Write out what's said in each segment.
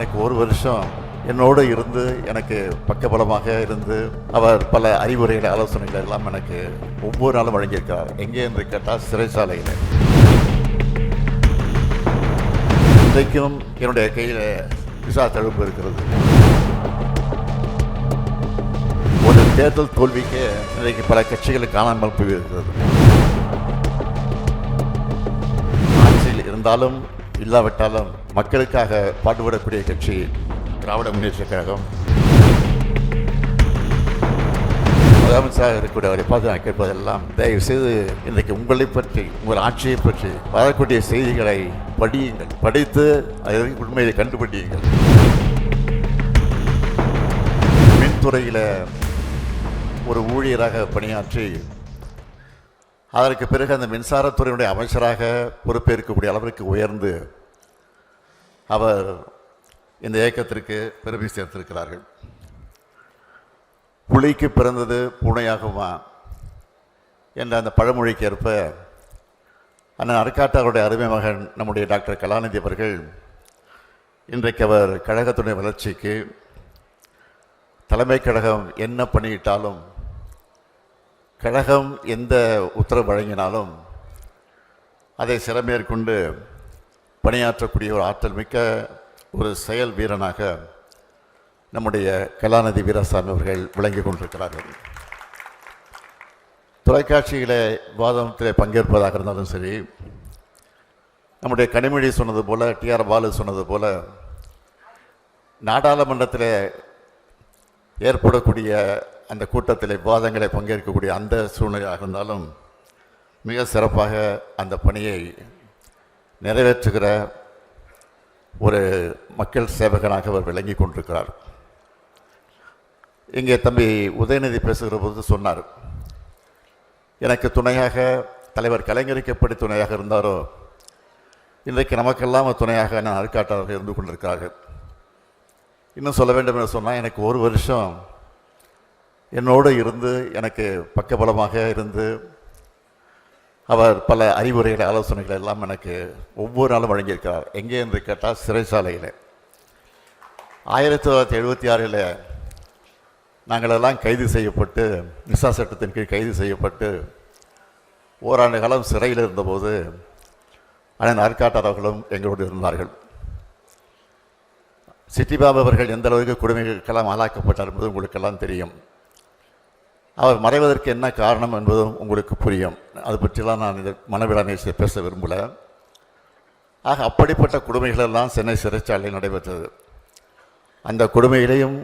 எனக்கு ஒரு வருஷம் என்னோடு இருந்து எனக்கு பக்கபலமாக இருந்து அவர் பல அறிவுரைகளை ஆலோசனைகள் எல்லாம் எனக்கு ஒவ்வொரு நாளும் வழங்கியிருக்கிறார். எங்கே என்று கேட்டால் சிறைச்சாலையில். இன்றைக்கும் என்னுடைய கையில் விசா தழும்பு இருக்கிறது. ஒரு தேர்தல் தோல்விக்கு இன்றைக்கு பல கட்சிகள் காணாமல் போயிருக்கிறது. ஆட்சியில் இருந்தாலும் இல்லாவிட்டாலும் மக்களுக்காக பாடுபடக்கூடிய கட்சி திராவிட முன்னேற்ற கழகம். முதலமைச்சராக இருக்கக்கூடியவரை பார்த்து நான் கேட்பதெல்லாம், தயவு செய்து இன்றைக்கு உங்களை பற்றி, உங்கள் ஆட்சியை பற்றி வரக்கூடிய செய்திகளை படியுங்கள், படித்து அதை உண்மையை கண்டுபிடியுங்கள். மின்துறையில் ஒரு ஊழியராக பணியாற்றி அதற்கு பிறகு அந்த மின்சாரத்துறையினுடைய அமைச்சராக பொறுப்பேற்கக்கூடிய அளவிற்கு உயர்ந்து அவர் இந்த இயக்கத்திற்கு பெருமை சேர்த்திருக்கிறார்கள். புலிக்கு பிறந்தது பூனையாகுமா என்ற அந்த பழமொழிக்கு ஏற்ப அண்ணன் அருக்காட்டாருடைய அருமை மகன் நம்முடைய டாக்டர் கலாநிதி அவர்கள் இன்றைக்கு அவர் கழகத்துடைய வளர்ச்சிக்கு தலைமை கழகம் என்ன பண்ணியிட்டாலும், கழகம் எந்த உத்தரவு வழங்கினாலும் அதை சிறமேற்கொண்டு பணியாற்றக்கூடிய ஒரு ஆற்றல் மிக்க ஒரு செயல் வீரனாக நம்முடைய கலாநிதி வீராசாமி அவர்கள் விளங்கி கொண்டிருக்கிறார்கள். தொலைக்காட்சியில் விவாதத்தில் பங்கேற்பதாக இருந்தாலும் சரி, நம்முடைய கனிமொழி சொன்னது போல, டிஆர் பாலு சொன்னது போல, நாடாளுமன்றத்தில் ஏற்படக்கூடிய அந்த கூட்டத்தில் விவாதங்களை பங்கேற்கக்கூடிய அந்த சூழ்நிலையாக இருந்தாலும் மிக சிறப்பாக அந்த பணியை நிறைவேற்றுகிற ஒரு மக்கள் சேவகனாக அவர் விளங்கி கொண்டிருக்கிறார். இங்கே தம்பி உதயநிதி பேசுகிற போது சொன்னார், எனக்கு துணையாக தலைவர் கலைஞருக்கு எப்படி துணையாக இருந்தாரோ இன்றைக்கு நமக்கெல்லாம் துணையாக நான் அருக்காட்டாளர்கள் இருந்து கொண்டிருக்கிறார்கள். இன்னும் சொல்ல வேண்டும் என்று சொன்னால், எனக்கு ஒரு வருஷம் என்னோடு இருந்து எனக்கு பக்கபலமாக இருந்து அவர் பல அறிவுரைகளை ஆலோசனைகள் எல்லாம் எனக்கு ஒவ்வொரு நாளும் வழங்கியிருக்கிறார். எங்கே என்று கேட்டால் சிறைச்சாலையில். 1976 நாங்களெல்லாம் கைது செய்யப்பட்டு, நிசா சட்டத்தின் கீழ் கைது செய்யப்பட்டு ஓராண்டு காலம் சிறையில் இருந்தபோது அண்ணன் அருக்காட்டார் அவர்களும் எங்களோடு இருந்தார்கள். சிட்டிபாபு அவர்கள் எந்த அளவுக்கு கொடுமைகளுக்கெல்லாம் ஆளாக்கப்பட்டார் என்பது உங்களுக்கெல்லாம் தெரியும். அவர் மறைவதற்கு என்ன காரணம் என்பதும் உங்களுக்கு புரியும். அது பற்றிலாம் நான் இந்த மனவிழா நிகழ்ச்சியை பேச விரும்பலை. ஆக அப்படிப்பட்ட கொடுமைகளெல்லாம் சென்னை சிறைச்சாலையில் நடைபெற்றது. அந்த கொடுமைகளையும்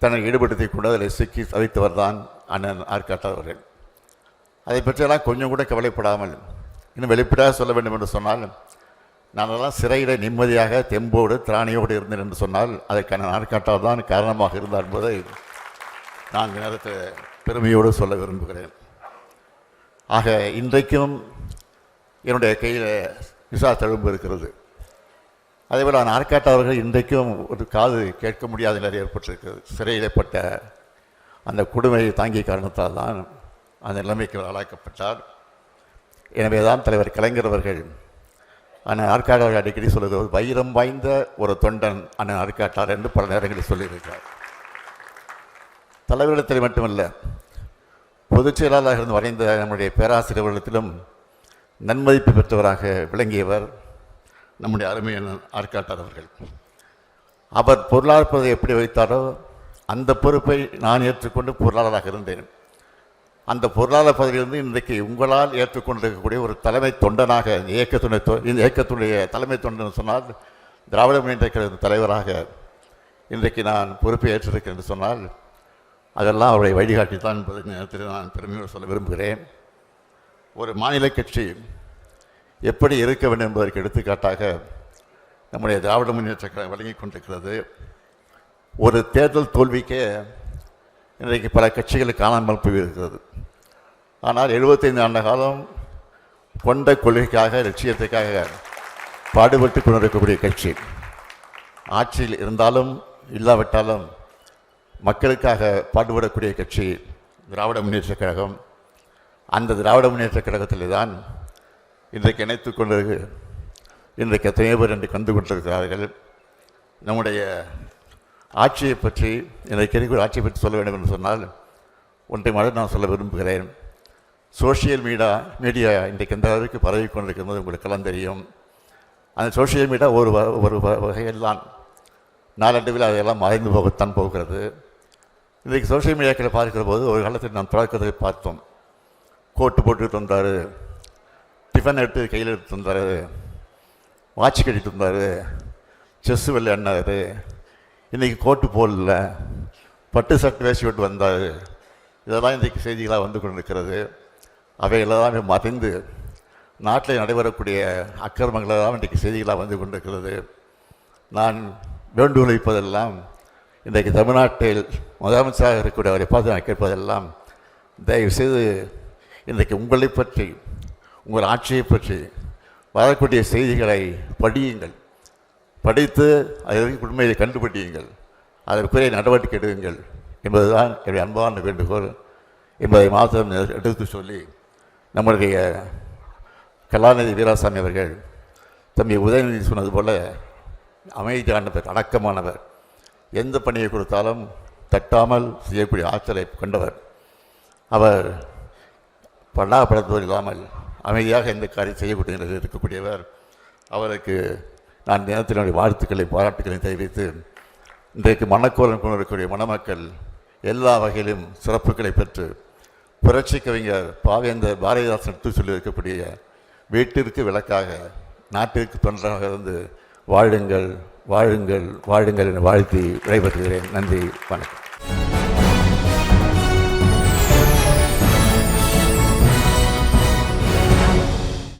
தன்னை ஈடுபடுத்தி கொண்டு அதில் சிக்கி தவித்தவர் தான் அண்ணன் ஆர்காட்டார் அவர்கள். அதை பற்றியெல்லாம் கொஞ்சம் கூட கவலைப்படாமல், இன்னும் வெளிப்படையாக சொல்ல வேண்டும் என்று சொன்னால், நானெல்லாம் சிறையில் நிம்மதியாக தெம்போடு திராணியோடு இருந்தேன் என்று சொன்னால் அதற்கான ஆர்காட்டார் தான் காரணமாக இருந்தார் என்பதை நான் இந்த நேரத்தில் பெருமையோடு சொல்ல விரும்புகிறேன். ஆக இன்றைக்கும் என்னுடைய கையில் விசா தழும்பு இருக்கிறது. அதேபோல் நான் ஆர்காட்டாளர்கள் இன்றைக்கும் ஒரு காது கேட்க முடியாத நிலை ஏற்பட்டிருக்கிறது. சிறையிடப்பட்ட அந்த கொடுமையை தாங்கிய காரணத்தால் தான் அந்த நிலைமைக்கு ஆளாக்கப்பட்டார். எனவே தான் தலைவர் கலைஞர் அவர்கள் அண்ணன் ஆர்காட்டாளர்கள் அடிக்கடி சொல்லுகிறது, வைரம் வாய்ந்த ஒரு தொண்டன் அண்ணன் ஆர்காட்டார் என்று பல நேரங்களில் சொல்லியிருக்கிறார். தலைவரிடத்தில் மட்டுமல்ல, பொதுச் செயலாளராக இருந்து வரைந்த நம்முடைய பேராசிரியர்களிடத்திலும் நன்மதிப்பு பெற்றவராக விளங்கியவர் நம்முடைய அருமையான ஆர்காட்டார் அவர்கள். அவர் பொருளாளர் பதவியை எப்படி வைத்தாரோ அந்த பொறுப்பை நான் ஏற்றுக்கொண்டு பொருளாளராக இருந்தேன். அந்த பொருளாளர் பதவியிலிருந்து இன்றைக்கு உங்களால் ஏற்றுக்கொண்டிருக்கக்கூடிய ஒரு தலைமை தொண்டனாக, இந்த இயக்கத்துடைய தலைமை தொண்டன் சொன்னால் திராவிட முன்னேற்ற கழக தலைவராக இன்றைக்கு நான் பொறுப்பை ஏற்றிருக்கிறேன் என்று சொன்னால் அதெல்லாம் அவருடைய வழிகாட்டி தான் என்பதை நேரத்தில் நான் பெருமையோடு சொல்ல விரும்புகிறேன். ஒரு மாநில கட்சி எப்படி இருக்க வேண்டும் என்பதற்கு எடுத்துக்காட்டாக நம்முடைய திராவிட முன்னேற்ற கழகம் வழங்கி கொண்டிருக்கிறது. ஒரு தேர்தல் தோல்விக்கே இன்றைக்கு பல கட்சிகள் காணாமல் போயிருக்கிறது. ஆனால் 75 ஆண்டு காலம் கொண்ட கொள்கைக்காக, லட்சியத்துக்காக பாடுபட்டு கொண்டிருக்கக்கூடிய கட்சி, ஆட்சியில் இருந்தாலும் இல்லாவிட்டாலும் மக்களுக்காக பாடுபடக்கூடிய கட்சி திராவிட முன்னேற்ற கழகம். அந்த திராவிட முன்னேற்ற கழகத்தில் தான் இன்றைக்கு இணைத்து கொண்டு இன்றைக்கு எத்தனையோ பேர் என்று கண்டு கொண்டிருக்கிறார்கள். நம்முடைய ஆட்சியை பற்றி, இன்றைக்கு இருக்கிற ஆட்சியை பற்றி சொல்ல வேண்டும் என்று சொன்னால் ஒன்றை மட்டும் நான் சொல்ல விரும்புகிறேன். சோஷியல் மீடியா இன்றைக்கு எந்த அளவுக்கு பரவி கொண்டிருக்கிறது உங்களுக்கெல்லாம் தெரியும். அந்த சோஷியல் மீடியா ஒரு வகையில்தான் நாளடைவில் அதையெல்லாம் மறைந்து போகத்தான் போகிறது. இன்றைக்கு சோஷியல் மீடியாக்களை பார்க்கிற போது ஒரு காலத்தில் நாம் தொடக்கத்தை பார்த்தோம். கோட்டு போட்டுட்டு வந்தார், டிஃபன் எடுத்து கையில் எடுத்து வந்தார், வாட்ச் கட்டிட்டு வந்தார், செஸ்ஸு விளையாடினார். இன்றைக்கி கோட்டு போடல, பட்டு சட்டை வேஷ்டி விட்டு வந்தார். இதெல்லாம் இன்றைக்கு செய்திகளாக வந்து கொண்டிருக்கிறது. அவைகளெல்லாம் மறைந்து நாட்டில் நடைபெறக்கூடிய அக்கிரமங்களெல்லாம் இன்றைக்கு செய்திகளாக வந்து கொண்டிருக்கிறது. நான் வேண்டுகோள் வைப்பதெல்லாம், இன்றைக்கு தமிழ்நாட்டில் முதலமைச்சராக இருக்கக்கூடிய அவரை பார்த்து நான் கேட்பதெல்லாம், தயவுசெய்து இன்றைக்கு உங்களை பற்றி, உங்கள் ஆட்சியை பற்றி வரக்கூடிய செய்திகளை படியுங்கள். படித்து அதற்கு உண்மையை கண்டுபிடியுங்கள், அதற்குரிய நடவடிக்கை எடுங்கள் என்பதுதான் என்னுடைய அன்பான வேண்டுகோள் என்பதை மாத்திரம் எடுத்து சொல்லி, நம்முடைய கலாநிதி வீராசாமி அவர்கள் தம்பி உதயநிதி சொன்னது போல அமைதியானவர், அடக்கமானவர், எந்த பணியை கொடுத்தாலும் தட்டாமல் செய்யக்கூடிய ஆற்றலை கொண்டவர். அவர் படாப்படுத்துவது இல்லாமல் அமைதியாக எந்த காரியம் செய்யக்கூடிய இருக்கக்கூடியவர். அவருக்கு நான் தினத்தினுடைய வாழ்த்துக்களை பாராட்டுக்களையும் தெரிவித்து, இன்றைக்கு மனக்கோலம் கொண்டிருக்கக்கூடிய மணமக்கள் எல்லா வகையிலும் சிறப்புகளை பெற்று புரட்சி கவிஞர் பாவேந்தர் பாரதிதாசன் எடுத்து சொல்லி இருக்கக்கூடிய வீட்டிற்கு விளக்காக, நாட்டிற்கு தொண்டராக இருந்து வாழுங்கள், வாழுங்கள், வாழுங்கள் என வாழ்த்தி விடைபெறுகிறேன். நன்றி, வணக்கம்.